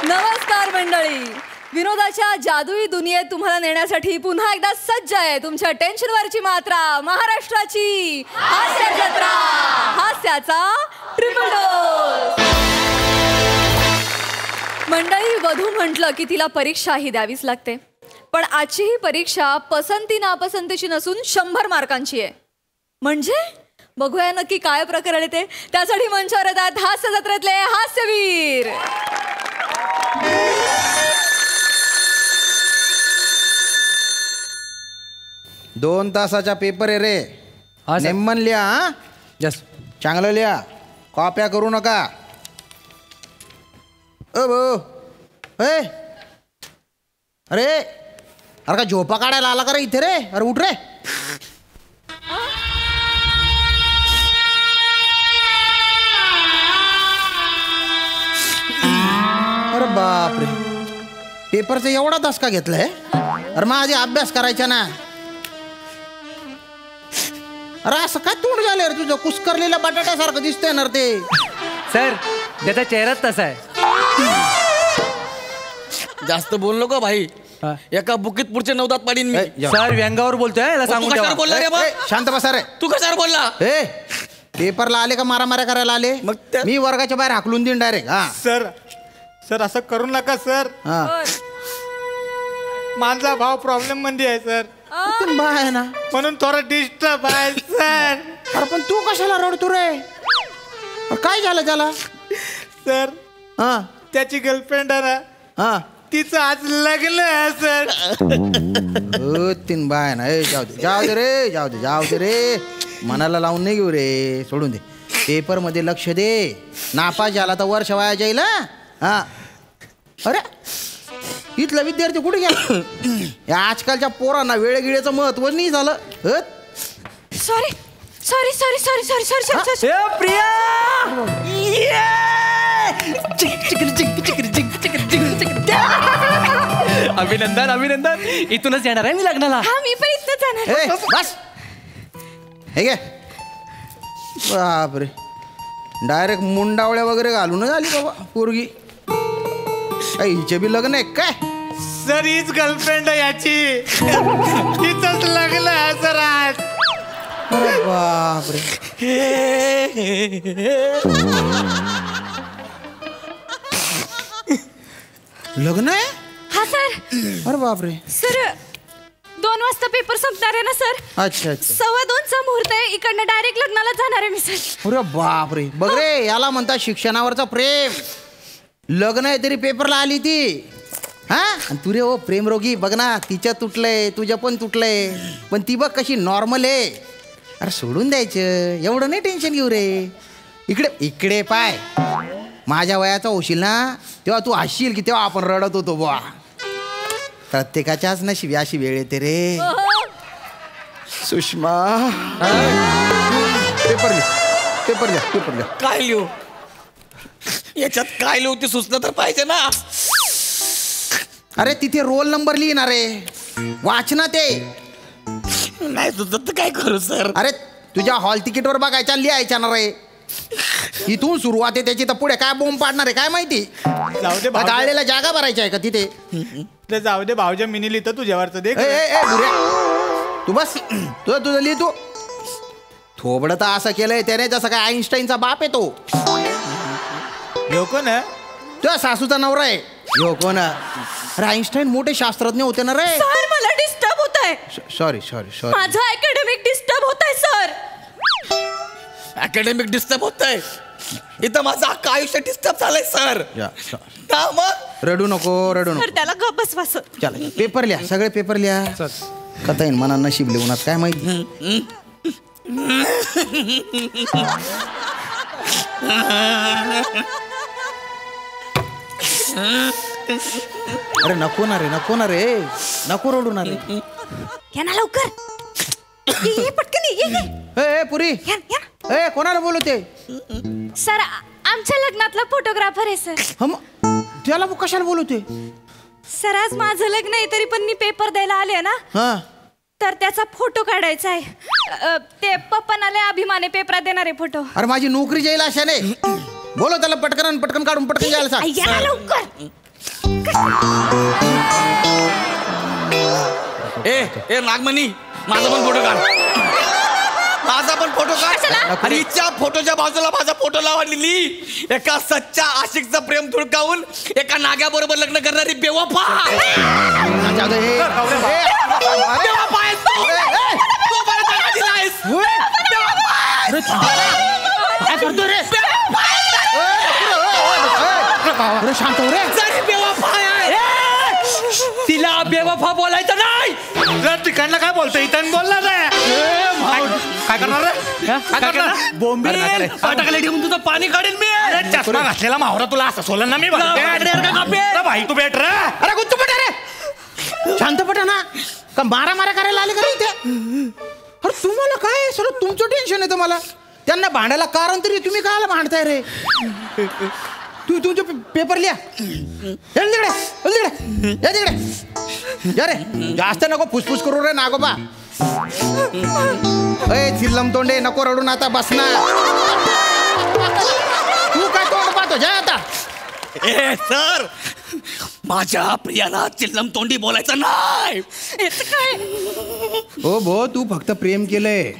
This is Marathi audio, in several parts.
नमस्कार मंडळी, विनोदाच्या जादुई दुनियेत तुम्हाला नेण्यासाठी पुन्हा एकदा सज्ज आहे तुमच्या टेन्शनवरची मात्रा, महाराष्ट्राची हास्य जत्रा, हास्याचा ट्रिपल डोस. मंडळी, वधू म्हटलं की तिला परीक्षाही द्यावीच लागते, पण आजची ही परीक्षा पसंती नापसंतीची नसून 100 मार्कांची आहे. म्हणजे बघूया नक्की काय प्रकरण आहे ते. त्यासाठी मंचावर येतात हास्य जत्रेतले हास्यवीर. दोन तासाचा पेपर आहे रे. नेमन लिहा. हा यस, चांगलं लिहा, कॉप्या करू नका. अरे अरे का झोपा काढायला आला का रे इथे रे? अरे उठ रे. अरे बापरे, पेपरचा एवढा धसका घेतलाय? अरे मग आधी अभ्यास करायचा ना. अरे असं काय तोंड झालं रे तुझं? कुस्करलेल्या बटाट्यासारखं दिसतंय ना ते. सर त्याचा चेहराच तसा आहे. जास्त बोल नको भाई. एका बुकीत पुढचे 9 पाडीन मी. सर व्यंगावर बोलतोय, याला सांगून ठेवा. बोलला रे बा? शांत बसा रे. तू कशावर बोलला? पेपरला आले का मारामाऱ्या करायला आले? मग मी वर्गाच्या बाहेर हाकलून देईन डायरेक्ट. हा सर, सर असं करू नका सर. माझा भाव प्रॉब्लेम मध्ये आहे सर. आहे ना, म्हणून थोडा डिस्टर्ब आहे सर. अरे पण तू कशाला रडतो रे? काय झालं त्याला? सर हा त्याची गर्लफ्रेंड आहे ना, हा तिचं आज लग्न आहे सर. तीन बाय ना. जाऊ दे जाऊ दे रे, जाऊ दे जाऊ दे रे. मनाला लावून नाही घेऊ रे, सोडून दे. पेपर मध्ये लक्ष दे. नापास झाला तर वर्ष वाया जाईल. हा अरे इथला विद्यार्थी कुठे गेला? या आजकालच्या पोरांना वेळगिळेचं महत्व नाही झालं. Sorry sorry sorry sorry sorry sorry sorry. Priya, अभिनंदन अभिनंदन. इथूनच येणार आहे मी लग्नाला. हा, मी पण इथं जाणार. बस हे घे. बापरे, डायरेक्ट मुंडावळ्या वगैरे घालून आली बाबा पोरगी. हिचे बी लग्न आहे काय? सर हीच गर्लफ्रेंड आहे याची. तिचंच लग्न आहे सर आज. अरे बापरे. लग्न आहे? हा सर. अरे बापरे. सर 2 वाजता पेपर संपणार आहे ना सर. अच्छा अच्छा. 2:15चा मुहूर्त आहे. इकडनं डायरेक्ट लग्नाला जाणार आहे मी सर. अरे बापरे. बघ रे, याला म्हणतात शिक्षणावरचा प्रेम. लग्न आहे तरी पेपरला आली ती. हा, आणि तू रे हो प्रेमरोगी. बघ ना, तिच्या तुटलंय, तुझ्या पण तुटलंय, पण ती बघ कशी नॉर्मल आहे. अरे सोडून द्यायचं, एवढं नाही टेन्शन घेऊ रे. इकडे इकडे पाय. माझ्या वयाचा होशील ना तेव्हा तू हसशील की तेव्हा आपण रडत होतो बुवा. प्रत्येकाच्याच नशिबी अशी वेळ येते रे. सुषमा, पेपर लिह, पेपर लिह, पेपर लिह. काय लिहू याच्यात? काय लिहू ते सुचलं तर पाहिजे ना. अरे तिथे रोल नंबर लिहिणार रे. वाचना ते नाही सुचत तर काय करू सर? अरे तुझ्या हॉल तिकीटवर बघायच्या, लिहायच्या ना रे. इथून सुरुवात आहे त्याची, तर पुढे काय बोंब पाडणार आहे काय माहिती. जाऊ दे भाऊजा. गाळलेला जागा भरायची आहे का तिथे? ते जाऊ दे भाऊजा, मिनी लिहितं तुझ्यावरचं दे. तू बस, तुझं लिह तू. थोबडं तर असं केलंय त्याने जसं काय आईन्स्टाईनचा बाप आहे तो. ह्यो कोण आहे? तुझ्या सासूचा नवरा आहे. ह्यो कोण? अरे आईन्स्टाईन मोठे शास्त्रज्ञ होते ना रे. सर मला डिस्टर्ब होत आहे. Sorry sorry sorry. माझं अकॅडमिक डिस्टर्ब होत आहे सर. अकॅडमिक डिस्टर्ब होत आहे. इथं माझं अख्खं आयुष्य डिस्टर्ब झालंय सर. मग रडू नको, रडू नको. सर त्याला गप बसवा सर. चला पेपर लिहा, सगळे पेपर लिहा. कथा येईन मना नशीब लिहून काय माहिती. अरे नको ना रे, नको ना रे, नको रडू ना रे. या ना लवकर. ये पटकन ये. पुरी, या. कोणाला बोलवते? सर आमच्या लग्नातला फोटोग्राफर आहे सर. हम त्याला कशाला बोलवते? सर आज माझं लग्न आहे तरी पण मी पेपर द्यायला आले ना. हा, तर त्याचा फोटो काढायचा आहे. ते पप्पानाला अभिमाने पेपरात देणारे फोटो. अरे माझी नोकरी जाईल अशाने. बोलो त्याला पटकन पटकन काढून पटकन जायला सांग. या लवकर. ए नागमणी माझा पण फोटो काढ. माझा पण फोटो काढ. आणि हिच्या फोटोच्या बाजूला माझा फोटो लावलेली एका सच्चा आशिकचं प्रेम धुडकावून एका नाग्याबरोबर लग्न करणारी बेवफा. बेवफा आहेस तू. तू मला दगा दिलायस. काय करतो रे? शांत हो रे. जरी बेवफा आहे, तिला बेवफा बोलायचं नाही. तिकडनं काय बोलतोय इथं बोलला नाही. काय करणार रे? काय करणार? बोंबील पाटाखाली ठेवून तुझं पाणी काढेल मी. चष्मा घातलेला मावरा तुला असं सोलन ना मी. भाई तू भेट रे. अरे गुच्चू पटा रे. शांत पटा ना. का मारा मारा करायला आले का इथे? अरे तुम्हाला काय सर तुमचं टेन्शन आहे तुम्हाला. त्यांना भांडायला कारण तरी तुम्ही कायला भांडताय रे? तू तुमचे पेपर लिहा. तिकडे रे जास्त नको फुसफुस करू रे नागोबा. अय चिल्लम तोंडे नको रडून आता बसना. तू काय तोंड पाहतो जा आता. ए सर माझ्या प्रियाला चिल्लम तोंडी बोलायचं नाही. हो भो तू फक्त प्रेम केलंय.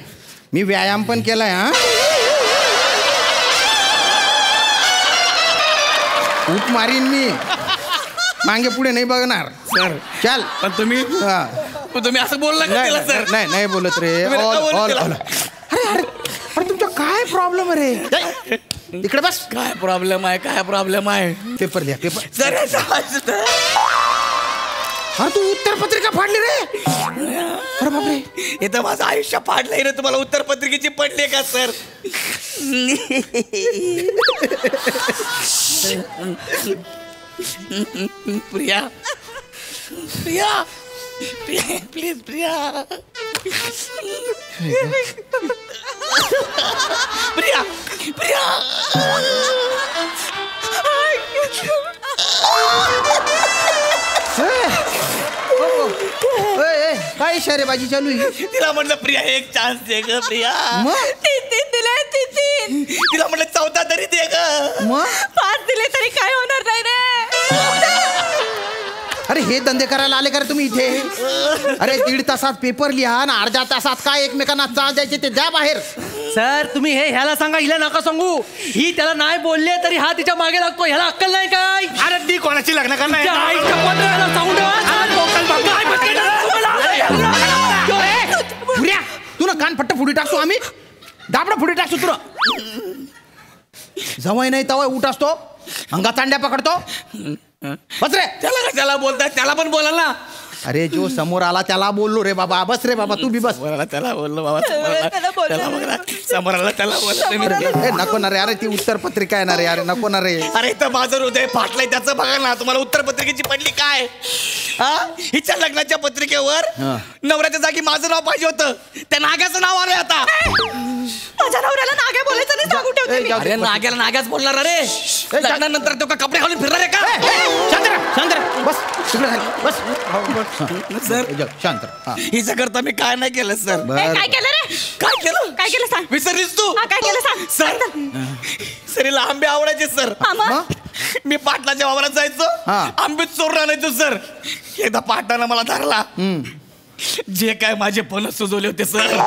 मी व्यायाम पण केलाय. हा खूप मारीन मी. मागे पुढे नाही बघणार सर. चल पण तुम्ही असं बोलला का तिला सर? नाही नाही बोलत रे. अरे तुमचा काय प्रॉब्लेम रे? इकडे बस. काय प्रॉब्लेम आहे? पेपर लिहा पेपर. सर हा तू उत्तर पत्रिका फाडली रे. अरे बापरे. इथं माझं आयुष्य फाडलंय रे. तुम्हाला उत्तर पत्रिकेची पडली का सर? प्रिया प्लीज प्रिया. काय इशारेबाजी चालू आहे? तिला म्हटलं प्रिया एक चान्स दे ग प्रिया. तीन दिले तीन. तिला म्हटलं 14 तरी दे ग. मग 5 दिले तरी काय होणार नाही रे. अरे हे धंदे करायला आले का रे तुम्ही इथे? अरे 1.5 तासात पेपर लिहा आणि अर्ध्या तासात काय एकमेकांना त्रास द्यायचे ते द्या बाहेर. सर तुम्ही ह्याला सांगा, हिला नका सांगू. ही त्याला नाही बोलले तरी हा तिच्या मागे लागतो. ह्याला अक्कल नाही काय? अरे ती कोणाची लग्न करणार? तुला कान फट्ट फुडी टाकतो आम्ही. दाबडा फुडी टाकतो तुला. जवळ नाही तवय उठ असतो. अंगा चांड्या पकडतो. बस रे. त्याला बोलताय. त्याला पण बोला ना. अरे जो समोर आला त्याला बोललो रे बाबा. बस रे बाबा तू बी बस. त्याला बोललो बाबा. समोर आला त्याला बोललो. नको ना रे. अरे ती उत्तर पत्रिका आहे ना रे. अरे नको ना रे. अरे तर माझं हृदय फाटलंय त्याचं बघा ना. तुम्हाला उत्तर पत्रिकेची पडली काय? हिच्या लग्नाच्या पत्रिकेवर नवऱ्याच्या जागी माझं नाव पाहिजे होतं. त्या नाग्याचं नाव आलंय आता. माझ्या नवऱ्याला नाग्या बोलायचं नाही सांगू ठेवते मी. अरे नाग्याला नाग्याच बोलणार. अरे लग्नानंतर तो का कपडे घालून फिरणार आहे का? शांत रा. बस तिकडे बस. सर शांत. हिचं करता मी काय नाही केलं सर. काय केलं रे? काय केलं सांग. विसरलीस तू? काय केलं सांग. सर हिला आंबे आवडायचे सर. मी पाटलाच्या वावरात जायचो. आंबे चोरून आणायचो सर. एकदा पाटलानं मला धरला. जे काय माझे फणस सुजवले होते सर.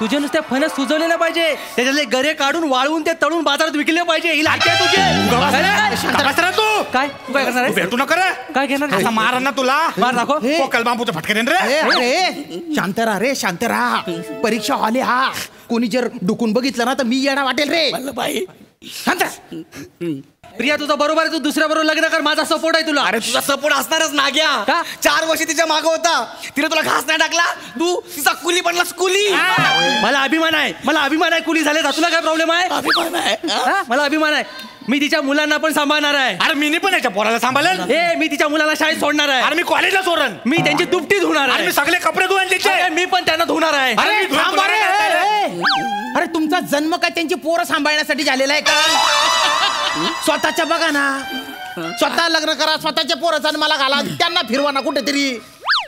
तुझे नुसते फणस सुजवलेले पाहिजे. त्याच्यातले गरे काढून वाळवून ते तळून बाजारात विकले पाहिजे. हिला तुझे काय तू काय करणार? भेटू नका रे. काय घेणार? असा मार ना तुला. मार दाखव. पोकल बांबूचा फटका देन रे. अरे शांत राहा रे. शांत राहा. परीक्षा हॉल आहे हा. कोणी जर डुकून बघितलं ना तर मी येणा वाटेल रे. बाई शांत. प्रिया तुझा बरोबर आहे. तू दुसऱ्या बरोबर लग्न कर. माझा सपोर्ट आहे तुला. अरे तुझा सपोर्ट असणारच नाग्या. का? 4 वर्ष तिच्या मागं होता. तिने तुला घास नाही टाकला. तू तिचा कुली बनलास. कुली. मला अभिमान आहे. कुली झाले. तुला काय प्रॉब्लेम आहे? अभिमान आहे. मला अभिमान आहे. मी तिच्या मुलांना पण सांभाळणार आहे. अरे मी पण याच्या पोराला सांभाळेल. मी तिच्या मुलाला शाळेत सोडणार आहे. अरे मी कॉलेजला सोडन. मी त्यांची दुपटी धुणार अरे आहे. मी सगळे कपडे धुवून त्याचे. मी पण त्यांना धुणार आहे. अरे थांब रे. अरे तुमचा जन्म काय त्यांची पोरं सांभाळण्यासाठी झालेला आहे का? स्वतःच्या बघा ना. स्वतः लग्न करा. स्वतःच्या पोरं जन्माला घाला. त्यांना फिरवा ना कुठेतरी.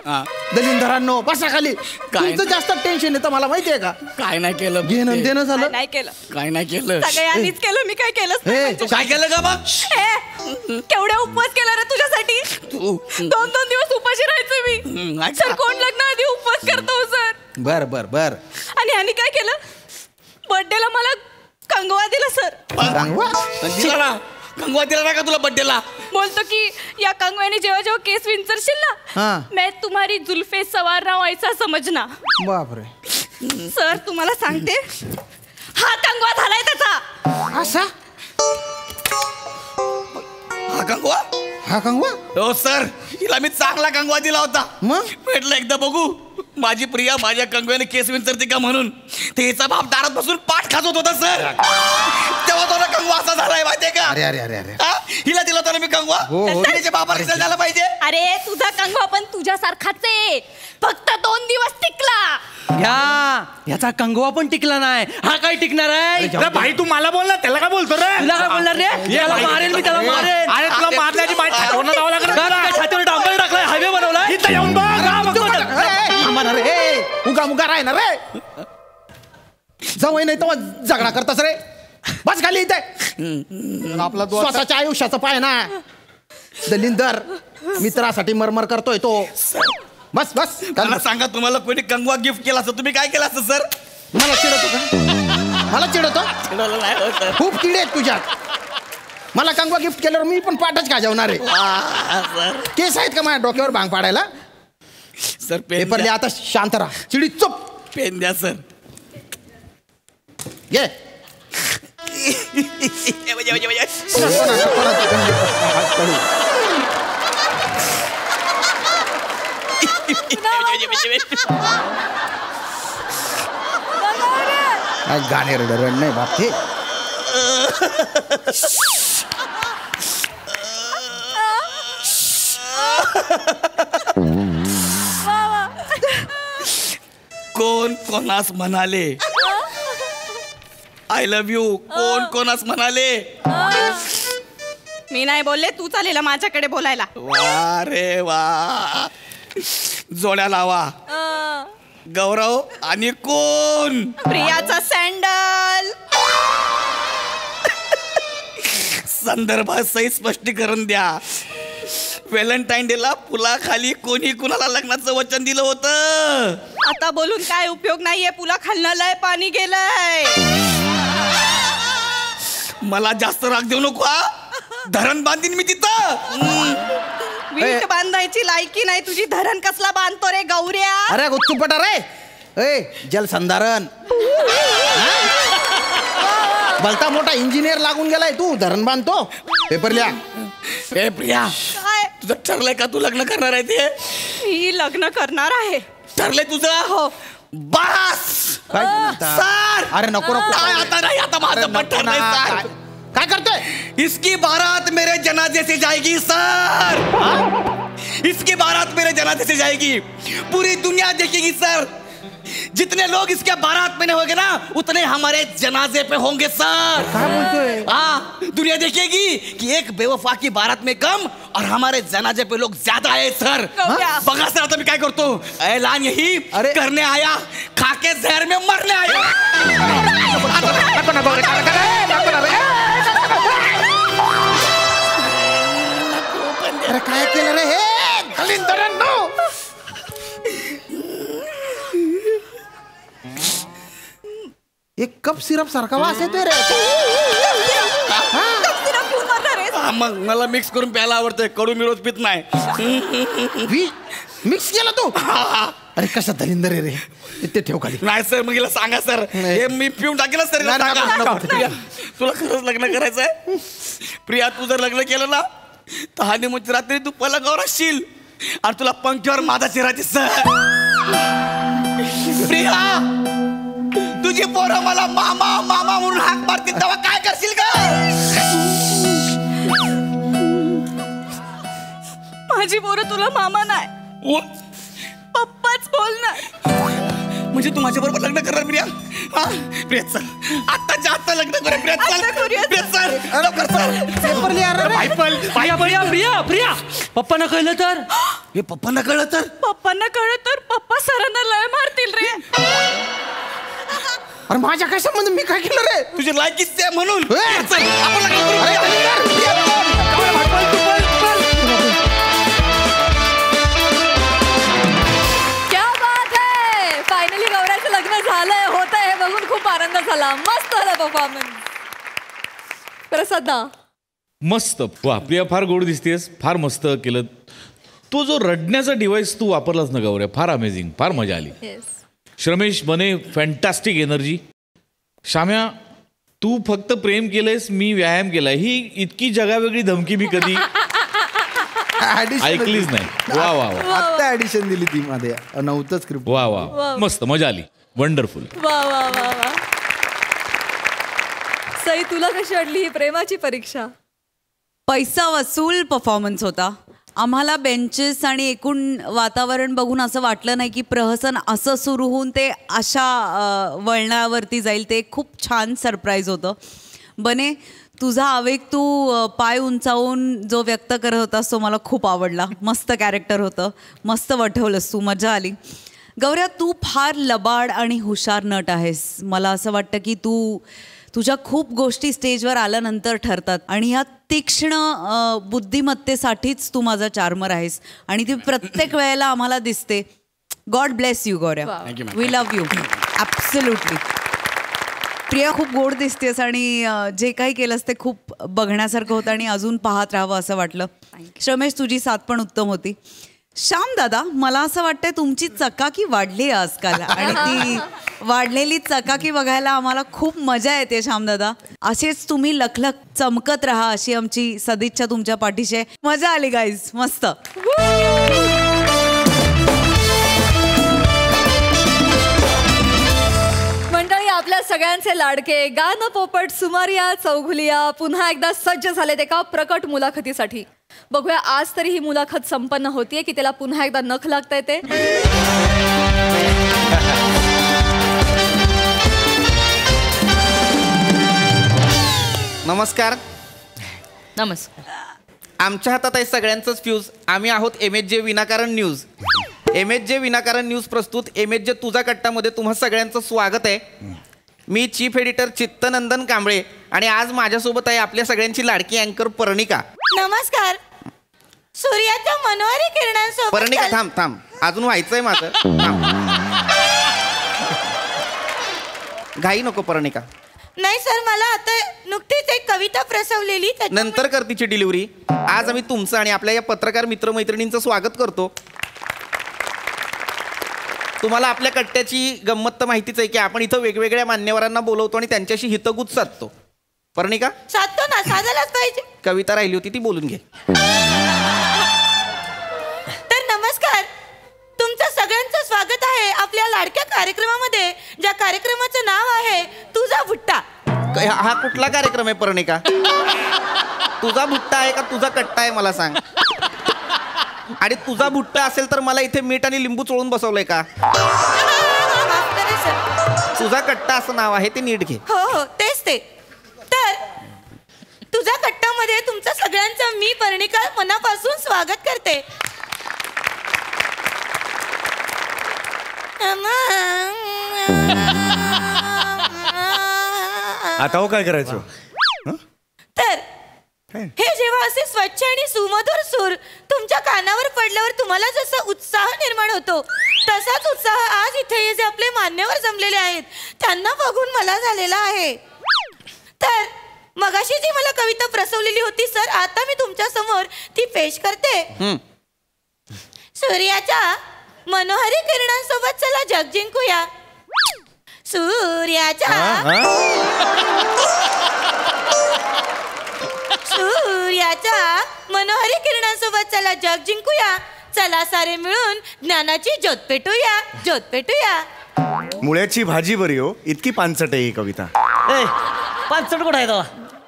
दलिंदरांनो बसा खाली. तुमचं जास्त टेन्शन येतं मला माहितीये का? काय नाही केलं. घेणं देणं झालं. नाही केलं. काय नाही केलं. सगळ्यांनीच केलं. मी काय केलं? काय केलं का बघ? केवढे उपवास केला रे तुझ्यासाठी. तू 2-2 दिवस उपाशी राहायचो मी. अच्छा. सर कोण लग्न आधी उपवास करतो सर. बर बर बर. आणि ह्यानी काय केलं, बर्थडेला मला कंगवा दिला सर. सांगवा. दिला ना कंगवा दिला ना का तुला बड्डेला. बोलतो की या कंगव्याने जेव्हा जेव्हा केस विंचरशील ना, हाँ. मैं तुम्हारी जुल्फे सवारना व्हायचा समजना. बापरे. सर तुम्हाला सांगते, हा कंगवा झालाय त्याचा. असा हा कंगवा. हा कंगवा. हो सर, हिला मी चांगला कंगवा दिला होता. मग म्हटलं एकदा बघू माझी प्रिया माझ्या कंगव्याने केस विंचरते का म्हणून. ते हिचा बाप दारात बसून पाठ खाजवत होता सर. तेव्हा तो कंगवा असा झालाय माहितीये का. अरे अरे अरे अरे. हा? हिला दिला होता ना मी कंगवा. हो, हो. तिच्या बाबा रिझल्ट झाला पाहिजे. अरे तुझा कंगवा पण तुझ्यासारखाच आहे, फक्त 2 दिवस टिकला. याचा कंगवा पण टिकला नाही. हा काय टिकणार आहे. अरे भाई तू मला बोल ना, त्याला काय बोलतो रे. तुला काय बोलणार रे. त्याला मारेल मी, त्याला मारेल. अरे तुला मारल्याची बाई छातीवर जावं लागलं का काय छातीवर डांबर टाकलाय, हायवे बनवलाय. इथं येऊन बघ. रे उगा मुगा राय ना रे. जवळ नाही तर झगडा करतास रे. बस खाली इथे. आपला स्वतःच्या आयुष्याचं पाय ना. दलिंदर मित्रासाठी मरमर करतोय तो. बस बस. मला सांगा, तुम्हाला कोणी कंगवा गिफ्ट केला असं तुम्ही काय केलं असतं सर. मला चिडवतो का. मला चिडवतो. चिडवलं नाही हो सर. खूप किडे आहेत तुझ्यात. मला कंगवा गिफ्ट केल्यावर मी पण पाठच खाजवणार आहे. सर केस आहेत का माझ्या डोक्यावर भांग पाडायला. सर पेपर लिहा आता. शांत राहा. चिडी चुप. पेन द्या सर. घे. गाणे रड नाही बाप ते. कोण कोणास म्हणाले आय लव्ह यू. कोण कोणास म्हणाले. मी नाही बोलले, तू चालेल माझ्याकडे बोलायला. वा रे वा. जोड्या लावा. गौरव आणि कोण. प्रियाचा सँडल. संदर्भात सही स्पष्टीकरण द्या. व्हॅलेंटाईन डेला पुलाखाली कोणी कुणाला लग्नाचं वचन दिलं होतं. आता बोलून काय उपयोग नाहीये, पुला खालनं लय पाणी गेलंय. मला जास्त राग देऊ नको हा. धरण बांधीन मी तिथं. वीट बांधायची लायकी नाही तुझी, धरण कसला बांधतो रे गौऱ्या. अरे गुच्चूपटा रे. ए जलसंधारण. भलता मोठा इंजिनियर लागून गेलाय तू. धरण बांधतो. पेपर लिहा. ए प्रिया, काय तुझं ठरलंय का तू लग्न करणार आहे ते. मी लग्न करणार आहे. ठरलंय तुझं. हो. बस काय म्हणता? सर. अरे नको नको. काय आता नाही, आता माझं पण ठरलंय सर. काय करतोय. इसकी बारात मेरे जनाजे से जाएगी सर. इसकी बारात मेरे जनाजे से जाएगी. पूरी दुनिया देखेगी सर. जितने लोग इसके बारात में होंगे ना, उतने हमारे जनाजे पे होंगे सर. काय बोलतोय. हाँ, दुनिया देखेगी कि एक बेवफा की बारात में कम और हमारे जनाजे पे लोग ज्यादा आए सर. गौऱ्या. बघा सर आता मी काय करतो. ऐलान यही करने आया, खाके जहर में मरने आया. अरे काय केलं रे हे. एक कप सिरप सारखा वास येतोय रे. हा, मग मला मिक्स करून प्यायला आवडतंय. कडू मी रोज पित नाही. मिक्स केला तू. अरे कसा दलिंदर आहे रे. ते ठेव खाली. नाही सर, मग हिला सांगा सर. हे मी पिऊन टाकेल सर. हिला नाही, सांगा. नको, नको. प्रिया, तुला खरंच लग्न करायचंय. प्रिया, तू जर लग्न केलं ना तर हनीमूनची रात्री तू पलंगावर असशील आणि तुला पंख्यावर माझा चेहरा दिसत. प्रिया, तुझी पोरं मला मामा मामा म्हणून हाक मारतील तेव्हा काय करशील का. माझी पोरं तुला मामा नाही, पप्पाच बोलणार. म्हणजे तू माझ्या बरोबर लग्न करणार प्रिया. हा प्रिया चल, आत्ताच्या आत्ता लग्न करूया. प्रिया चल. आता करूया. प्रिया चल, लवकर चल. पेपर लिहा रे. प्रिया प्रिया प्रिया प्रिया. पप्पांना कळलं तर. हे पप्पांना कळलं तर. पप्पांना कळलं तर पप्पा सरांना लय मारतील रे. अरे माझ्या काय संबंध. मी काय केलं रे. तुझी लायकीच आहे म्हणून. ए! चल, आपण लग्न करू. अरे दलिंदर. परफॉर्मन्स. प्रसाद दा. मस्त. वा प्रिया, फार गोड दिसतेस, फार मस्त केलं. तो जो रडण्याचा डिव्हाइस तू वापरलास ना गौऱ्या, फार अमेझिंग, फार मजा आली. श्रमेश बने, फॅन्टॅस्टिक एनर्जी. श्याम्या, तू फक्त प्रेम केलंयस, मी व्यायाम केलाय. ही इतकी जगावेगळी धमकी मी कधी ऐकलीच नाही. वा वा वा. आत्ता ऍडिशन दिली ती मध्ये, नव्हतं स्क्रिप्ट. वा वा, मस्त, मजा आली. वंडरफुल. वा वा वा वा. सई, तुला कशी वाटली ही प्रेमाची परीक्षा? पैसा वसूल परफॉर्मन्स होता. आम्हाला बेंचेस आणि एकूण वातावरण बघून असं वाटलं नाही की प्रहसन असं सुरू होऊन ते अशा वळणावरती जाईल. ते खूप छान सरप्राईज होतं. बने, तुझा आवेग तू पाय उंचावून जो व्यक्त करत होतास तो मला खूप आवडला. मस्त कॅरेक्टर होतं, मस्त वठवलंस तू, मजा आली. गौऱ्या, तू फार लबाड आणि हुशार नट आहेस. मला असं वाटतं की तुझ्या खूप गोष्टी स्टेजवर आल्यानंतर ठरतात आणि ह्या तीक्ष्ण बुद्धिमत्तेसाठीच तू माझा चार्मर आहेस आणि ती प्रत्येक वेळेला आम्हाला दिसते. God bless you Gaurya. We love you absolutely. Priya, खूप गोड दिसतेस आणि जे काही केलंस ते खूप बघण्यासारखं होतं आणि अजून पाहत राहावं असं वाटलं. श्रमेश, तुझी साथ पण उत्तम होती. श्याम दादा, मला असं वाटतंय तुमची चकाकी वाढली आहे आजकाल आणि ती वाढलेली चकाकी बघायला आम्हाला खूप मजा येते. श्याम दादा, असेच तुम्ही लखलख चमकत राहा अशी आमची सदिच्छा तुमच्या पाठीशी आहे. मजा आली गाईज, मस्त. मंडळी, आपल्या सगळ्यांचे लाडके गाणं पोपट सुमारिया चौघुलिया पुन्हा एकदा सज्ज झालेत एका प्रकट मुलाखतीसाठी. बघूया आज तरी ही मुलाखत संपन्न होतीये की त्याला पुन्हा एकदा नख लागता येते. नमस्कार. नमस्कार. आमच्या हातात आहे सगळ्यांचंच फ्यूज. आम्ही आहोत MHJ विनाकारण न्यूज. MHJ विनाकारण न्यूज प्रस्तुत MHJ तुझा कट्टामध्ये तुम्हा सगळ्यांचं स्वागत आहे. मी चीफ एडिटर चित्तनंदन कांबळे आणि आज माझ्यासोबत आहे आपल्या सगळ्यांची लाडकी अँकर पर्णिका. नमस्कार. सूर्याच्या मनोहरी किरणांसोबत. पर्णिका, थांब, अजून व्हायचंय माझं. घाई नको पर्णिका. नाही सर, मला आता नुकतीच एक कविता प्रसवलेली, नंतर कर तिची डिलिव्हरी. आज आम्ही तुमचं आणि आपल्या या पत्रकार मित्रमैत्रिणींचं स्वागत करतो. तुम्हाला आपल्या कट्ट्याची गंमत तर माहितीच आहे की आपण इथं वेगवेगळ्या मान्यवरांना बोलवतो आणि त्यांच्याशी हितगुज साधतो. पर्णिका, साधतो ना, साधायलाच पाहिजे. कविता राहिली होती ती बोलून घे. तर नमस्कार, तुमचं सगळ्यांचं स्वागत आहे आपल्या लाडक्या कार्यक्रमामध्ये, ज्या कार्यक्रमाचं नाव आहे तुझा भुट्टा. हा कुठला कार्यक्रम आहे पर्णिका? तुझा भुट्टा आहे का तुझा कट्टा आहे मला सांग. आणि तुझा भुट्टा असेल तर मला इथे मीठ आणि लिंबू चोळून बसवलंय का? तुझा कट्टा असं नाव आहे, ते नीट घे. हो, तेच ते. तर तुझा कट्टामध्ये तुमचं सगळ्यांचं मी पर्णिका मनापासून स्वागत करते. आता हो काय करायचं? तर हे जेव्हा असे स्वच्छ आणि सुमधुर सूर तुमच्या कानावर पडल्यावर तुम्हाला जसा उत्साह निर्माण होतो, तसाच उत्साह आज इथे जे आपले मान्यवर जमलेले आहेत त्यांना बघून मला झालेला आहे. तर मगाशी जी मला कविता प्रसवलेली होती सर, आता मी तुमच्या समोर ती पेश करते. सूर्याच्या मनोहरी किरणांसोबत चला जग जिंकूया. सूर्याच्या मनोहरी किरणांसोबत चला जग जिंकूया. चला सारे मिळून ज्ञानाची ज्योत पेटूया, ज्योत पेटूया. मुळ्याची भाजी बरी हो, इतकी पानसट आहे ही कविता. पाचसट कुठं आहे तेव्हा?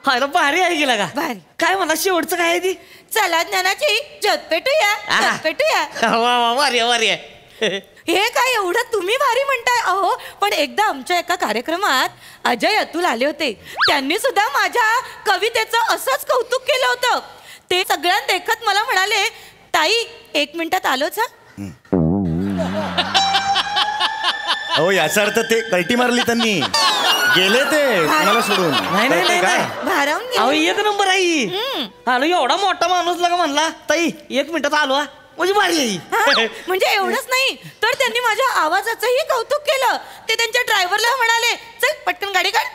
हायला भारी आहे गेला का? भारी. काय म्हणा शेवटचं काय आहे ती? चला ज्ञानाची ज्योत पेटूया, ज्योत पेटूया. वा वा, भारी आहे, भारी आहे. हे काय एवढं तुम्ही भारी म्हणताय अहो, पण एकदा आमच्या एका कार्यक्रमात अजय अतुल आले होते. त्यांनी सुद्धा माझ्या कवितेचं असंच कौतुक केलं होतं. ते सगळ्यांना देखत मला म्हणाले, ताई 1 मिनिटात आलोच. हो, याचा अर्थ ते कल्टी मारली त्यांनी, गेले ते मला सोडून. नाही नाही नाही काय? भारावून अहो, गेले. 1 नंबर आई. आलो, एवढा मोठा माणूस लगा म्हणला ताई 1 मिनिटात आलो. म्हणजे भारी आहे. हा, म्हणजे एवढंच नाही तर त्यांनी माझ्या आवाजाचंही कौतुक केलं. ते त्यांच्या ड्रायव्हरला म्हणाले, चल पटकन गाडी काढ.